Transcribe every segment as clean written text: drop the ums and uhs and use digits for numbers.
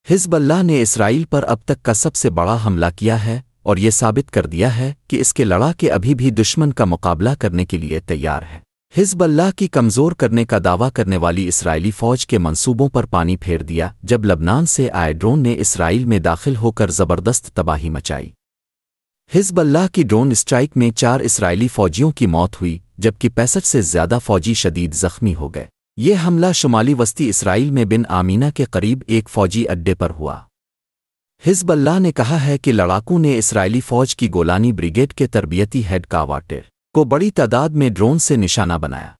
حزب اللہ نے اسرائیل پر اب تک کا سب سے بڑا حملہ کیا ہے اور یہ ثابت کر دیا ہے کہ اس کے لڑاکے ابھی بھی دشمن کا مقابلہ کرنے کے لیے تیار ہے۔ حزب اللہ کی کمزور کرنے کا دعویٰ کرنے والی اسرائیلی فوج کے منصوبوں پر پانی پھیر دیا جب لبنان سے آئے ڈرون نے اسرائیل میں داخل ہو کر زبردست تباہی مچائی۔ حزب اللہ کی ڈرون اسٹرائک میں 4 اسرائیلی فوجیوں کی موت ہوئی جبکہ 65 سے زیادہ فوجی شدید زخمی ہو گئے۔ یہ حملہ شمالی وسطی اسرائیل میں بن آمینہ کے قریب ایک فوجی اڈے پر ہوا۔ حزب اللہ نے کہا ہے کہ لڑاکوں نے اسرائیلی فوج کی گولانی بریگیڈ کے تربیتی ہیڈ کواٹر کو بڑی تعداد میں ڈرون سے نشانہ بنایا۔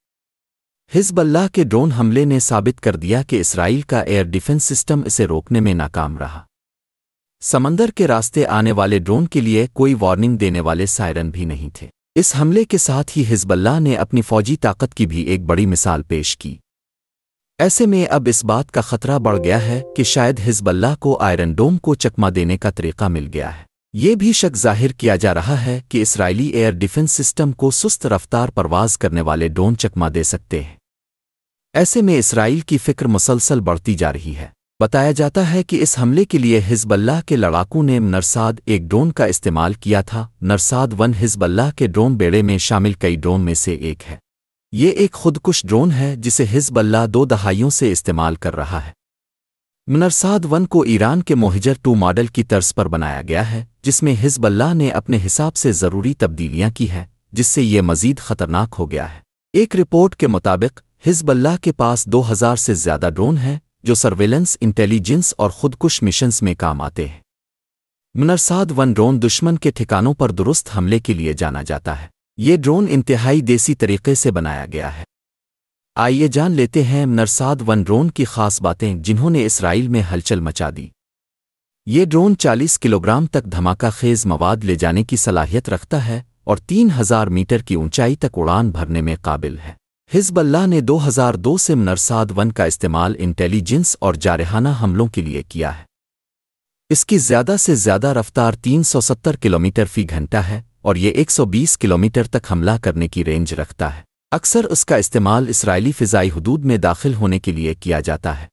حزب اللہ کے ڈرون حملے نے ثابت کر دیا کہ اسرائیل کا ایئر ڈیفنس سسٹم اسے روکنے میں ناکام رہا۔ سمندر کے راستے آنے والے ڈرون کے لیے کوئی وارننگ دینے والے سائرن بھی نہیں تھے۔ اس حملے کے ساتھ ہی حزب اللہ نے اپنی فوجی طاقت کی بھی ایک بڑی مثال پیش کی۔ ایسے میں اب اس بات کا خطرہ بڑھ گیا ہے کہ شاید حزب اللہ کو آئرن ڈوم کو چکما دینے کا طریقہ مل گیا ہے۔ یہ بھی شک ظاہر کیا جا رہا ہے کہ اسرائیلی ایئر ڈیفنس سسٹم کو سست رفتار پرواز کرنے والے ڈرون چکما دے سکتے ہیں۔ ایسے میں اسرائیل کی فکر مسلسل بڑھتی جا رہی ہے۔ بتایا جاتا ہے کہ اس حملے کے لیے حزب اللہ کے لڑاکوں نے نرساد ایک ڈرون کا استعمال کیا تھا۔ نرساد 1 حزب اللہ کے ڈرون بیڑے میں شامل کئی ڈرون میں سے ایک ہے۔ یہ ایک خودکش ڈرون ہے جسے حزب اللہ 2 دہائیوں سے استعمال کر رہا ہے۔ نرساد 1 کو ایران کے موہجر 2 ماڈل کی طرز پر بنایا گیا ہے جس میں حزب اللہ نے اپنے حساب سے ضروری تبدیلیاں کی ہیں جس سے یہ مزید خطرناک ہو گیا ہے۔ ایک رپورٹ کے مطابق حزب اللہ کے پاس 2000 سے زیادہ ڈرون ہیں جو سرویلنس، انٹیلیجنس اور خودکش مشنز میں کام آتے ہیں۔ نرساد 1 ڈرون دشمن کے ٹھکانوں پر درست حملے کے لیے جانا جاتا ہے۔ یہ ڈرون انتہائی دیسی طریقے سے بنایا گیا ہے۔ آئیے جان لیتے ہیں نرساد 1 ڈرون کی خاص باتیں جنہوں نے اسرائیل میں ہلچل مچا دی۔ یہ ڈرون 40 کلوگرام تک دھماکہ خیز مواد لے جانے کی صلاحیت رکھتا ہے اور 3000 میٹر کی اونچائی تک اڑان بھرنے میں قابل ہے۔ حزب اللہ نے 2002 سے نرساد 1 کا استعمال انٹیلیجنس اور جارحانہ حملوں کے لیے کیا ہے۔ اس کی زیادہ سے زیادہ رفتار 370 کلومیٹر فی گھنٹہ ہے اور یہ 120 کلومیٹر تک حملہ کرنے کی رینج رکھتا ہے۔ اکثر اس کا استعمال اسرائیلی فضائی حدود میں داخل ہونے کے لیے کیا جاتا ہے۔